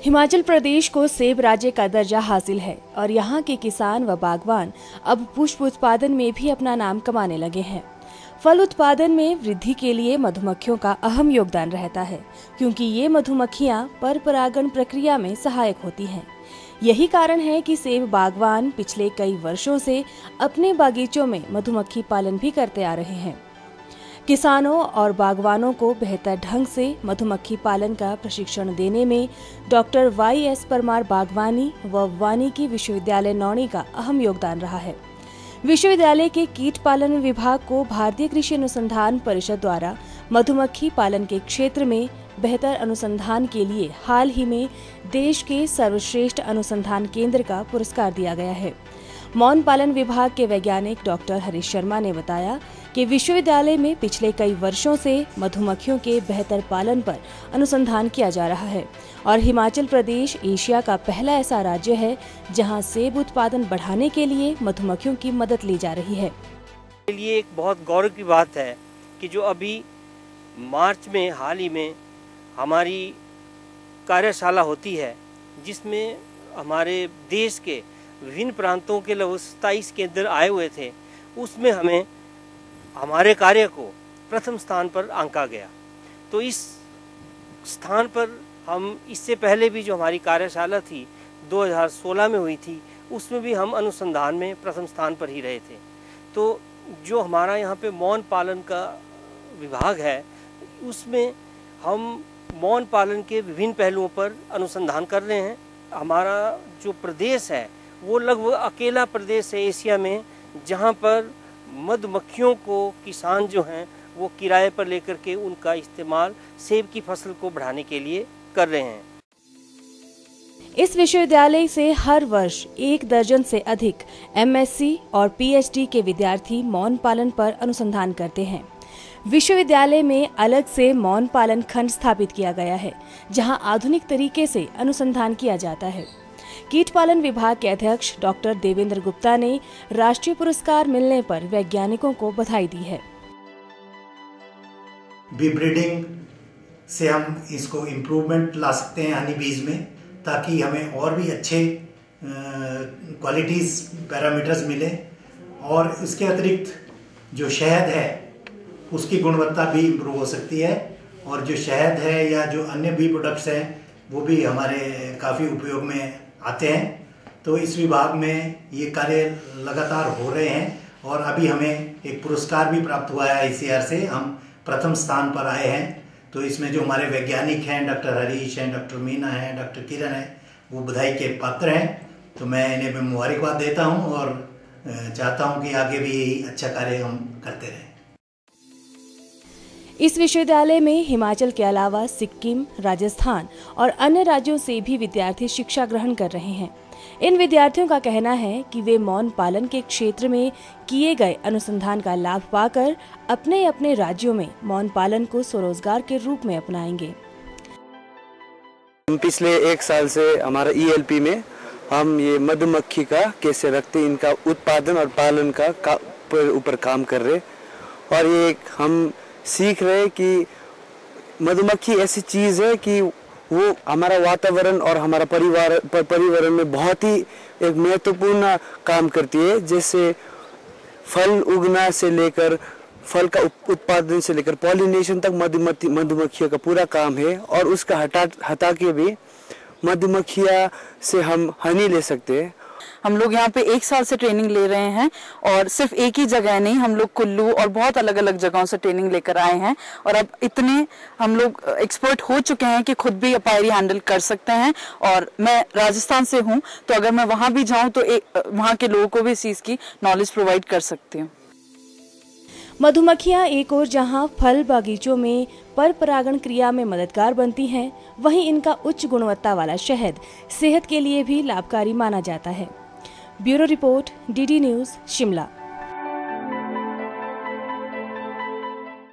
हिमाचल प्रदेश को सेब राज्य का दर्जा हासिल है और यहाँ के किसान व बागवान अब पुष्प उत्पादन में भी अपना नाम कमाने लगे हैं। फल उत्पादन में वृद्धि के लिए मधुमक्खियों का अहम योगदान रहता है, क्योंकि ये मधुमक्खियाँ पर परागण प्रक्रिया में सहायक होती हैं। यही कारण है कि सेब बागवान पिछले कई वर्षों से अपने बागीचों में मधुमक्खी पालन भी करते आ रहे हैं। किसानों और बागवानों को बेहतर ढंग से मधुमक्खी पालन का प्रशिक्षण देने में डॉक्टर YS परमार बागवानी व वानिकी विश्वविद्यालय नौणी का अहम योगदान रहा है। विश्वविद्यालय के कीट पालन विभाग को भारतीय कृषि अनुसंधान परिषद द्वारा मधुमक्खी पालन के क्षेत्र में बेहतर अनुसंधान के लिए हाल ही में देश के सर्वश्रेष्ठ अनुसंधान केंद्र का पुरस्कार दिया गया है। मौन पालन विभाग के वैज्ञानिक डॉक्टर हरीश शर्मा ने बताया कि विश्वविद्यालय में पिछले कई वर्षों से मधुमक्खियों के बेहतर पालन पर अनुसंधान किया जा रहा है और हिमाचल प्रदेश एशिया का पहला ऐसा राज्य है जहां सेब उत्पादन बढ़ाने के लिए मधुमक्खियों की मदद ली जा रही है। लिए एक बहुत गौरव की बात है कि जो अभी मार्च में हाल ही में हमारी कार्यशाला होती है, जिसमें हमारे देश के विभिन्न प्रांतों के लगभग 27 केंद्र आए हुए थे, उसमें हमें हमारे कार्य को प्रथम स्थान पर आंका गया। तो इस स्थान पर हम इससे पहले भी जो हमारी कार्यशाला थी 2016 में हुई थी, उसमें भी हम अनुसंधान में प्रथम स्थान पर ही रहे थे। तो जो हमारा यहाँ पे मौन पालन का विभाग है, उसमें हम मौन पालन के विभिन्न पहलुओं पर अनुसंधान कर रहे हैं। हमारा जो प्रदेश है वो लगभग अकेला प्रदेश है एशिया में जहाँ पर मधुमक्खियों को किसान जो हैं वो किराए पर लेकर के उनका इस्तेमाल सेब की फसल को बढ़ाने के लिए कर रहे हैं। इस विश्वविद्यालय से हर वर्ष 1 दर्जन से अधिक MSc और PhD के विद्यार्थी मौन पालन पर अनुसंधान करते हैं। विश्वविद्यालय में अलग से मौन पालन खंड स्थापित किया गया है, जहां आधुनिक तरीके से अनुसंधान किया जाता है। कीट पालन विभाग के अध्यक्ष डॉक्टर देवेंद्र गुप्ता ने राष्ट्रीय पुरस्कार मिलने पर वैज्ञानिकों को बधाई दी है। बी ब्रीडिंग से हम इसको इम्प्रूवमेंट ला सकते हैं हनी बीज में, ताकि हमें और भी अच्छे क्वालिटीज पैरामीटर्स मिले और इसके अतिरिक्त जो शहद है उसकी गुणवत्ता भी इम्प्रूव हो सकती है और जो शहद है या जो अन्य बी प्रोडक्ट्स हैं वो भी हमारे काफ़ी उपयोग में आते हैं। तो इस विभाग में ये कार्य लगातार हो रहे हैं और अभी हमें एक पुरस्कार भी प्राप्त हुआ है ICAR से, हम प्रथम स्थान पर आए हैं। तो इसमें जो हमारे वैज्ञानिक हैं डॉक्टर हरीश हैं, डॉक्टर मीना हैं, डॉक्टर किरण हैं, वो बधाई के पात्र हैं। तो मैं इन्हें मुबारकबाद देता हूँ और चाहता हूँ कि आगे भी यही अच्छा कार्य हम करते रहें। इस विश्वविद्यालय में हिमाचल के अलावा सिक्किम, राजस्थान और अन्य राज्यों से भी विद्यार्थी शिक्षा ग्रहण कर रहे हैं। इन विद्यार्थियों का कहना है कि वे मौन पालन के क्षेत्र में किए गए अनुसंधान का लाभ पाकर अपने अपने राज्यों में मौन पालन को स्वरोजगार के रूप में अपनाएंगे। हम पिछले 1 साल से हमारा ELP में हम ये मधुमक्खी का कैसे रखते, इनका उत्पादन और पालन का ऊपर काम कर रहे और ये हम सीख रहे कि मधुमक्खी ऐसी चीज़ है कि वो हमारा वातावरण और हमारा परिवार में बहुत ही एक महत्वपूर्ण काम करती है। जैसे फल उगना से लेकर फल का उत्पादन से लेकर पॉलिनेशन तक मधुमक्खियों का पूरा काम है और उसका हटा के भी मधुमक्खियाँ से हम हनी ले सकते हैं। हम लोग यहाँ पे 1 साल से ट्रेनिंग ले रहे हैं और सिर्फ एक ही जगह नहीं, हम लोग कुल्लू और बहुत अलग अलग जगहों से ट्रेनिंग लेकर आए हैं और अब इतने हम लोग एक्सपर्ट हो चुके हैं कि खुद भी अपायरी हैंडल कर सकते हैं। और मैं राजस्थान से हूँ, तो अगर मैं वहाँ भी जाऊँ तो वहाँ के लोगों को भी इस चीज़ की नॉलेज प्रोवाइड कर सकती हूँ। मधुमक्खियाँ एक और जहां फल बागीचों में पर परागण क्रिया में मददगार बनती हैं, वहीं इनका उच्च गुणवत्ता वाला शहद सेहत के लिए भी लाभकारी माना जाता है। Bureau report DD news Shimla.